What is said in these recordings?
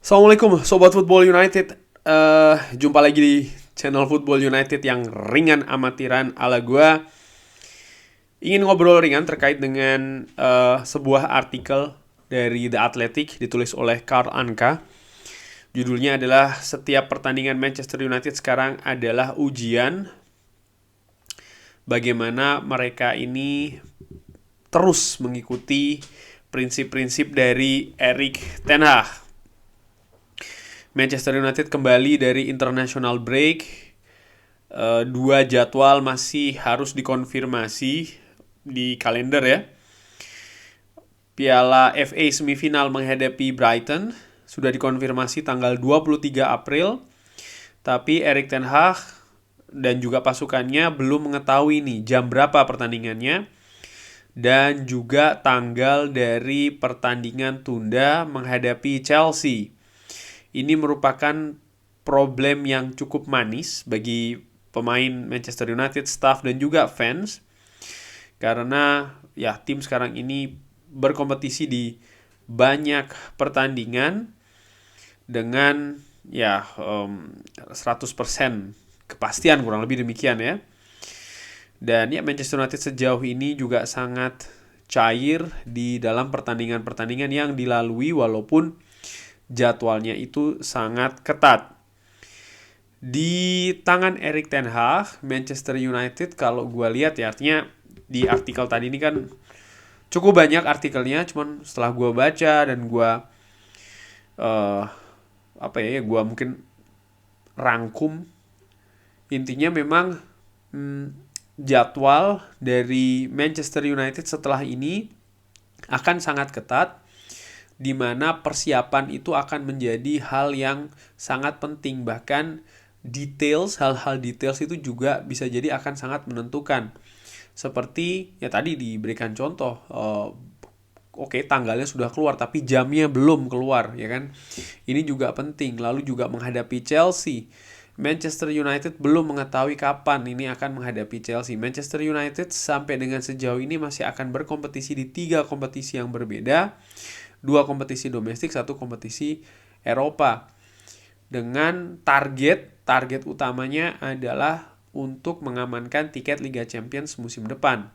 Assalamualaikum Sobat Football United. Jumpa lagi di channel Football United yang ringan amatiran ala gua. Ingin ngobrol ringan terkait dengan sebuah artikel dari The Athletic ditulis oleh Karl Anka. Judulnya adalah "Setiap pertandingan Manchester United sekarang adalah ujian bagaimana mereka ini terus mengikuti prinsip-prinsip dari Erik ten Hag." Manchester United kembali dari international break. Dua jadwal masih harus dikonfirmasi di kalender ya. Piala FA semifinal menghadapi Brighton sudah dikonfirmasi tanggal 23 April. Tapi Erik ten Hag dan juga pasukannya belum mengetahui nih jam berapa pertandingannya dan juga tanggal dari pertandingan tunda menghadapi Chelsea. Ini merupakan problem yang cukup manis bagi pemain Manchester United, staff dan juga fans. Karena ya tim sekarang ini berkompetisi di banyak pertandingan dengan 100% kepastian, kurang lebih demikian ya. Dan ya Manchester United sejauh ini juga sangat cair di dalam pertandingan-pertandingan yang dilalui walaupun jadwalnya itu sangat ketat. Di tangan Erik ten Hag, Manchester United kalau gue lihat ya, artinya di artikel tadi ini kan cukup banyak artikelnya, cuman setelah gue baca dan gue gue mungkin rangkum, intinya memang jadwal dari Manchester United setelah ini akan sangat ketat, di mana persiapan itu akan menjadi hal yang sangat penting. Bahkan hal-hal details itu juga bisa jadi akan sangat menentukan. Seperti ya tadi diberikan contoh, tanggalnya sudah keluar tapi jamnya belum keluar, ya kan? Ini juga penting. Lalu juga menghadapi Chelsea, Manchester United belum mengetahui kapan ini akan menghadapi Chelsea. Manchester United sampai dengan sejauh ini masih akan berkompetisi di 3 kompetisi yang berbeda. 2 kompetisi domestik, 1 kompetisi Eropa. Dengan target utamanya adalah untuk mengamankan tiket Liga Champions musim depan.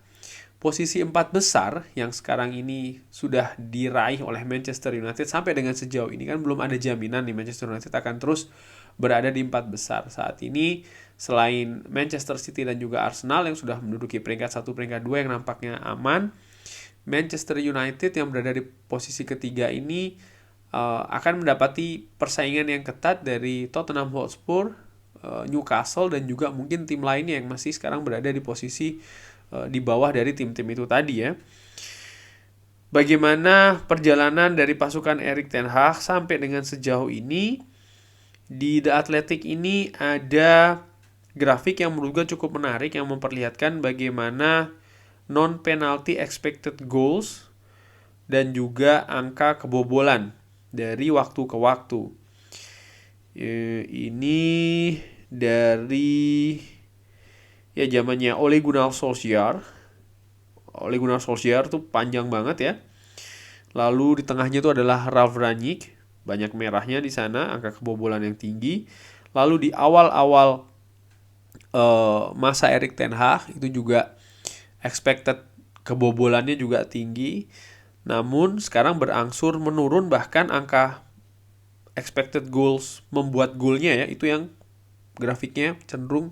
Posisi 4 besar yang sekarang ini sudah diraih oleh Manchester United sampai dengan sejauh ini kan belum ada jaminan nih Manchester United akan terus berada di 4 besar. Saat ini selain Manchester City dan juga Arsenal yang sudah menduduki peringkat 1, peringkat 2 yang nampaknya aman, Manchester United yang berada di posisi ketiga ini akan mendapati persaingan yang ketat dari Tottenham Hotspur, Newcastle dan juga mungkin tim lainnya yang masih sekarang berada di posisi di bawah dari tim-tim itu tadi ya. Bagaimana perjalanan dari pasukan Erik ten Hag sampai dengan sejauh ini? Di The Athletic ini ada grafik yang menurut gue cukup menarik yang memperlihatkan bagaimana non-penalty expected goals dan juga angka kebobolan dari waktu ke waktu. Ini dari zamannya Ole Gunnar Solskjaer. Ole Gunnar Solskjaer tuh panjang banget ya. Lalu di tengahnya itu adalah Ralf Rangnick, banyak merahnya di sana, angka kebobolan yang tinggi. Lalu di awal-awal masa Erik ten Hag itu juga expected kebobolannya juga tinggi. Namun sekarang berangsur menurun, bahkan angka expected goals, membuat golnya ya, itu yang grafiknya cenderung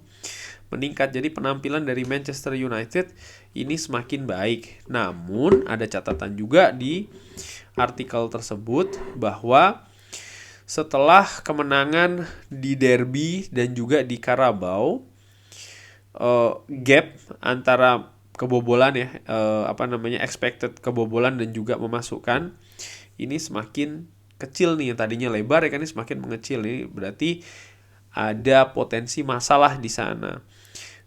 meningkat. Jadi penampilan dari Manchester United ini semakin baik. Namun ada catatan juga di artikel tersebut bahwa setelah kemenangan di derby dan juga di Carabao, gap antara kebobolan ya, expected kebobolan dan juga memasukkan ini semakin kecil nih. Yang tadinya lebar ya kan, ini semakin mengecil. Ini berarti ada potensi masalah di sana.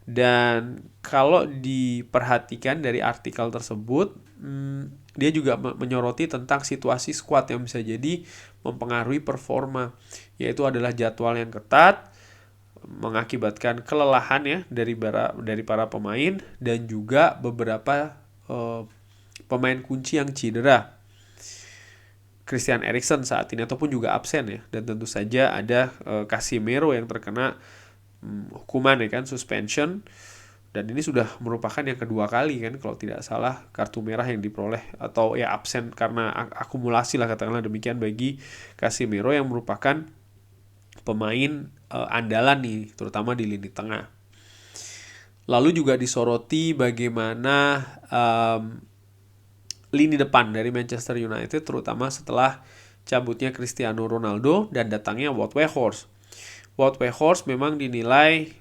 Dan kalau diperhatikan dari artikel tersebut, dia juga menyoroti tentang situasi skuad yang bisa jadi mempengaruhi performa, yaitu adalah jadwal yang ketat mengakibatkan kelelahan ya dari para pemain dan juga beberapa pemain kunci yang cedera. Christian Eriksen saat ini ataupun juga absen ya. Dan tentu saja ada Casemiro yang terkena hukuman ya kan, suspension. Dan ini sudah merupakan yang kedua kali kan kalau tidak salah kartu merah yang diperoleh atau ya absen karena akumulasi lah katakanlah demikian bagi Casemiro yang merupakan pemain andalan nih terutama di lini tengah. Lalu juga disoroti bagaimana lini depan dari Manchester United terutama setelah cabutnya Cristiano Ronaldo dan datangnya Wout Weghorst. Wout Weghorst memang dinilai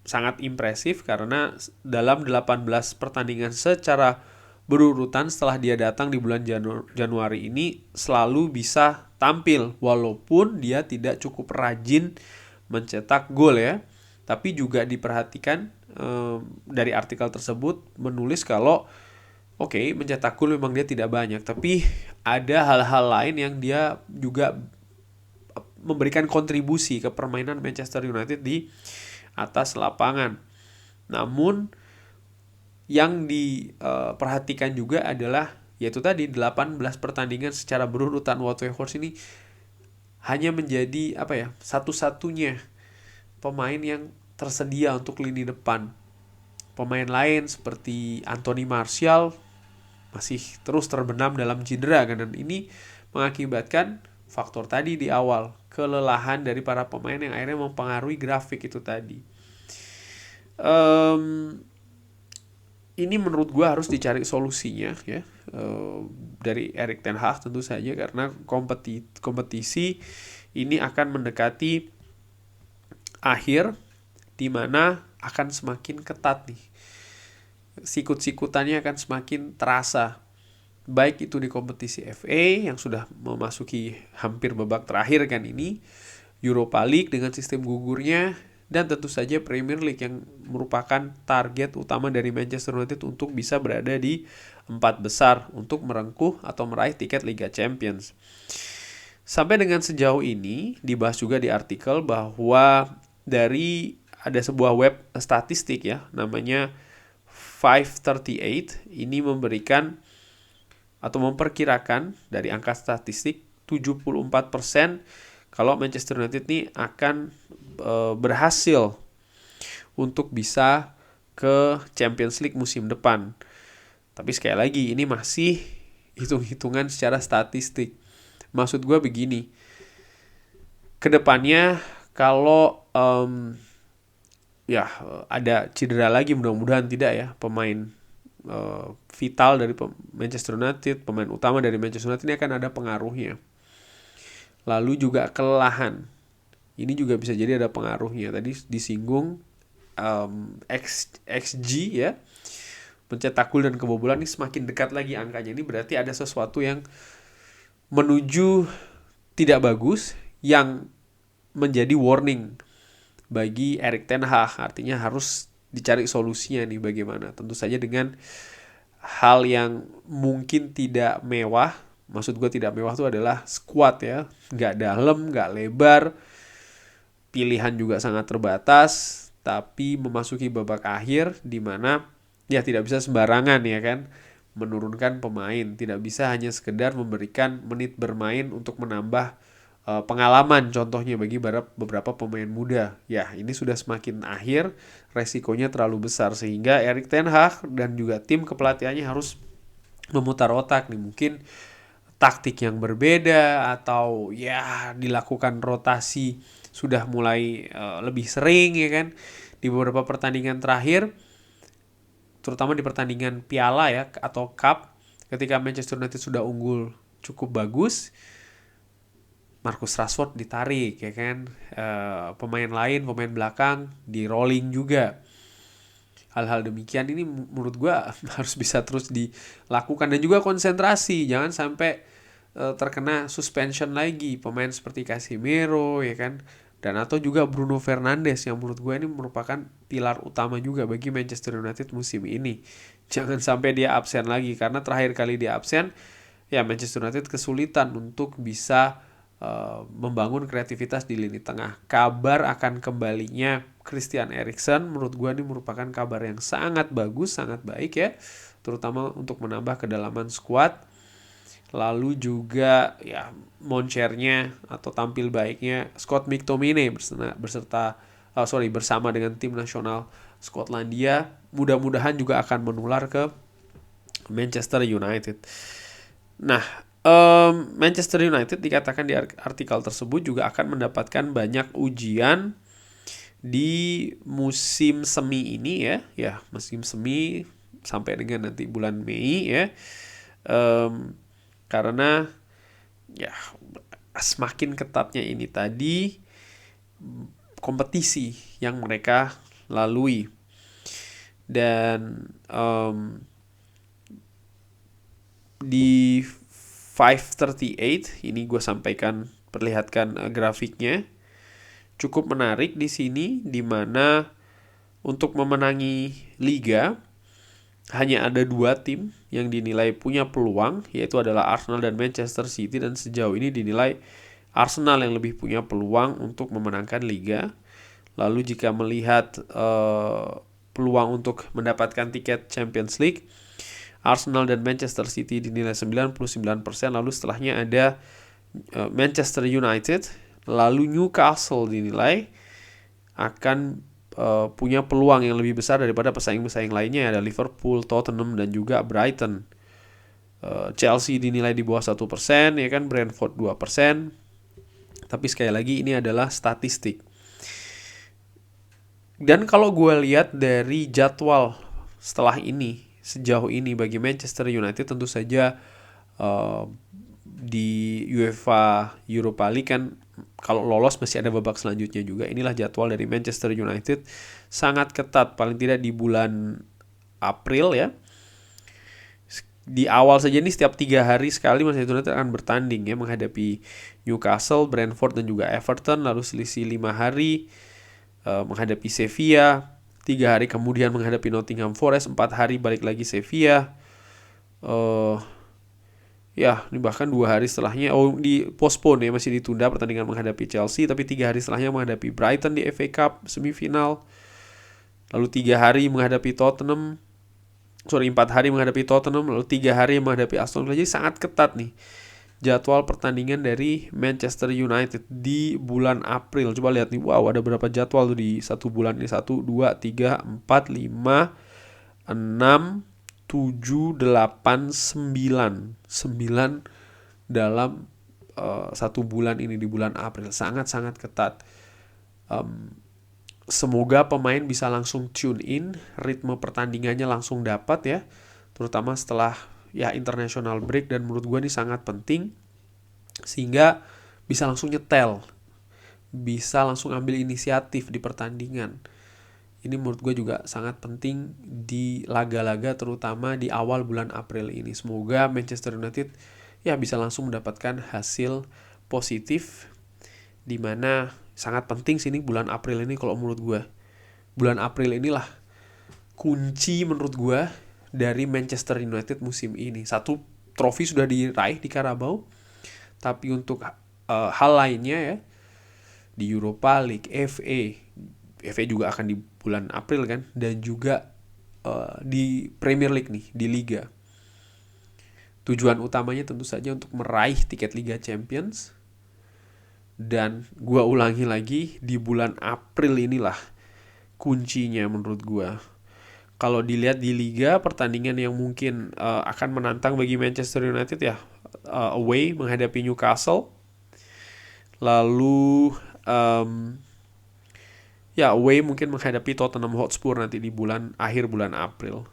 sangat impresif karena dalam 18 pertandingan secara berurutan setelah dia datang di bulan Januari ini selalu bisa tampil walaupun dia tidak cukup rajin mencetak gol ya. Tapi juga diperhatikan dari artikel tersebut menulis kalau mencetak gol memang dia tidak banyak, tapi ada hal-hal lain yang dia juga memberikan kontribusi ke permainan Manchester United di atas lapangan. Namun yang diperhatikan juga adalah yaitu tadi 18 pertandingan secara berurutan Wout Weghorst ini hanya menjadi satu-satunya pemain yang tersedia untuk lini depan. Pemain lain seperti Anthony Martial masih terus terbenam dalam cedera kan, dan ini mengakibatkan faktor tadi di awal, kelelahan dari para pemain yang akhirnya mempengaruhi grafik itu tadi. Ini menurut gue harus dicari solusinya ya dari Erik ten Hag tentu saja, karena kompetisi ini akan mendekati akhir di mana akan semakin ketat nih. Sikut-sikutannya akan semakin terasa. Baik itu di kompetisi FA yang sudah memasuki hampir babak terakhir kan ini, Europa League dengan sistem gugurnya, dan tentu saja Premier League yang merupakan target utama dari Manchester United untuk bisa berada di 4 besar untuk merengkuh atau meraih tiket Liga Champions. Sampai dengan sejauh ini dibahas juga di artikel bahwa ada sebuah web statistik ya namanya 538, ini memberikan atau memperkirakan dari angka statistik 74% kalau Manchester United ini akan berhasil untuk bisa ke Champions League musim depan. Tapi sekali lagi ini masih hitung-hitungan secara statistik. Maksud gue begini, kedepannya kalau ada cedera lagi, mudah-mudahan tidak ya, pemain vital dari Manchester United, pemain utama dari Manchester United ini akan ada pengaruhnya. Lalu juga kelelahan, ini juga bisa jadi ada pengaruhnya. Tadi disinggung XG ya, mencetak gol dan kebobolan ini semakin dekat lagi angkanya. Ini berarti ada sesuatu yang menuju tidak bagus yang menjadi warning bagi Erik ten Hag. Artinya harus dicari solusinya nih bagaimana. Tentu saja dengan hal yang mungkin tidak mewah. Maksud gue tidak mewah itu adalah squad ya, nggak dalam, nggak lebar, pilihan juga sangat terbatas, tapi memasuki babak akhir di mana ya tidak bisa sembarangan ya kan menurunkan pemain, tidak bisa hanya sekedar memberikan menit bermain untuk menambah pengalaman contohnya bagi beberapa pemain muda. Ya, ini sudah semakin akhir, resikonya terlalu besar sehingga Erik ten Hag dan juga tim kepelatihannya harus memutar otak nih, mungkin taktik yang berbeda atau ya dilakukan rotasi sudah mulai lebih sering ya kan di beberapa pertandingan terakhir, terutama di pertandingan piala ya atau cup, ketika Manchester United sudah unggul cukup bagus, Marcus Rashford ditarik ya kan, pemain belakang di rolling juga. Hal-hal demikian ini menurut gue harus bisa terus dilakukan, dan juga konsentrasi, jangan sampai terkena suspension lagi pemain seperti Casemiro ya kan, dan atau juga Bruno Fernandes yang menurut gue ini merupakan pilar utama juga bagi Manchester United musim ini. Jangan sampai dia absen lagi, karena terakhir kali dia absen ya Manchester United kesulitan untuk bisa membangun kreativitas di lini tengah. Kabar akan kembalinya Christian Eriksen menurut gue ini merupakan kabar yang sangat bagus, sangat baik ya, terutama untuk menambah kedalaman skuad. Lalu juga ya moncernya atau tampil baiknya Scott McTominay bersama dengan tim nasional Skotlandia, mudah-mudahan juga akan menular ke Manchester United. Nah, Manchester United dikatakan di artikel tersebut juga akan mendapatkan banyak ujian di musim semi ini ya musim semi sampai dengan nanti bulan Mei ya. Karena ya semakin ketatnya ini tadi kompetisi yang mereka lalui. Dan di 538 ini gue perlihatkan grafiknya cukup menarik di sini, di mana untuk memenangi liga hanya ada 2 tim yang dinilai punya peluang, yaitu adalah Arsenal dan Manchester City, dan sejauh ini dinilai Arsenal yang lebih punya peluang untuk memenangkan liga. Lalu jika melihat peluang untuk mendapatkan tiket Champions League, Arsenal dan Manchester City dinilai 99%, lalu setelahnya ada Manchester United, lalu Newcastle dinilai akan punya peluang yang lebih besar daripada pesaing-pesaing lainnya, ada Liverpool, Tottenham, dan juga Brighton. Chelsea dinilai di bawah 1%, ya kan, Brentford 2%. Tapi sekali lagi ini adalah statistik. Dan kalau gue lihat dari jadwal setelah ini, sejauh ini bagi Manchester United, tentu saja di UEFA Europa League kan kalau lolos masih ada babak selanjutnya juga. Inilah jadwal dari Manchester United, sangat ketat, paling tidak di bulan April ya. Di awal saja ini setiap 3 hari sekali Manchester United akan bertanding ya, menghadapi Newcastle, Brentford, dan juga Everton. Lalu selisih 5 hari menghadapi Sevilla, 3 hari kemudian menghadapi Nottingham Forest, 4 hari balik lagi Sevilla. Ya, ini bahkan 2 hari setelahnya di postpone ya, masih ditunda pertandingan menghadapi Chelsea, tapi 3 hari setelahnya menghadapi Brighton di FA Cup semifinal. Lalu 4 hari menghadapi Tottenham, lalu 3 hari menghadapi Aston Villa. Jadi sangat ketat nih jadwal pertandingan dari Manchester United di bulan April. Coba lihat nih, wow, ada berapa jadwal tuh di satu bulan ini? 1, 2, 3, 4, 5, 6, 7, 8, 9 dalam satu bulan ini di bulan April. Sangat-sangat ketat. Semoga pemain bisa langsung tune in, ritme pertandingannya langsung dapat ya, terutama setelah ya international break. Dan menurut gue ini sangat penting sehingga bisa langsung nyetel, bisa langsung ambil inisiatif di pertandingan. Ini menurut gue juga sangat penting di laga-laga terutama di awal bulan April ini. Semoga Manchester United ya bisa langsung mendapatkan hasil positif, di mana sangat penting sini bulan April ini. Kalau menurut gue bulan April inilah kunci menurut gue dari Manchester United musim ini. 1 trofi sudah diraih di Carabao, tapi untuk hal lainnya ya di Europa League, FA juga akan di bulan April kan, dan juga di Premier League nih, di Liga. Tujuan utamanya tentu saja untuk meraih tiket Liga Champions. Dan gua ulangi lagi, di bulan April inilah kuncinya menurut gua. Kalau dilihat di Liga, pertandingan yang mungkin akan menantang bagi Manchester United ya, away menghadapi Newcastle. Lalu away mungkin menghadapi Tottenham Hotspur nanti di akhir bulan April.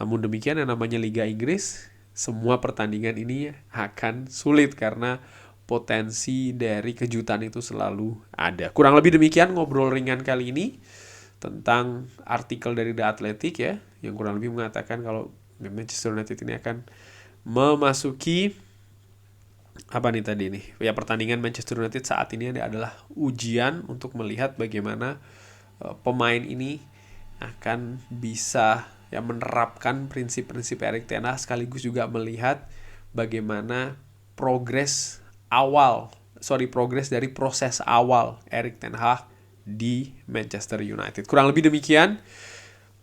Namun demikian, yang namanya Liga Inggris, semua pertandingan ini akan sulit karena potensi dari kejutan itu selalu ada. Kurang lebih demikian ngobrol ringan kali ini tentang artikel dari The Athletic ya, yang kurang lebih mengatakan kalau Manchester United ini akan memasuki pertandingan Manchester United saat ini adalah ujian untuk melihat bagaimana pemain ini akan bisa ya menerapkan prinsip-prinsip Erik ten Hag, sekaligus juga melihat bagaimana progres dari proses awal Erik ten Hag di Manchester United. Kurang lebih demikian.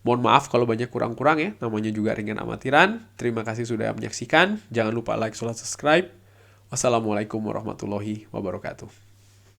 Mohon maaf kalau banyak kurang-kurang ya, namanya juga ringan amatiran. Terima kasih sudah menyaksikan. Jangan lupa like, subscribe. Wassalamualaikum warahmatullahi wabarakatuh.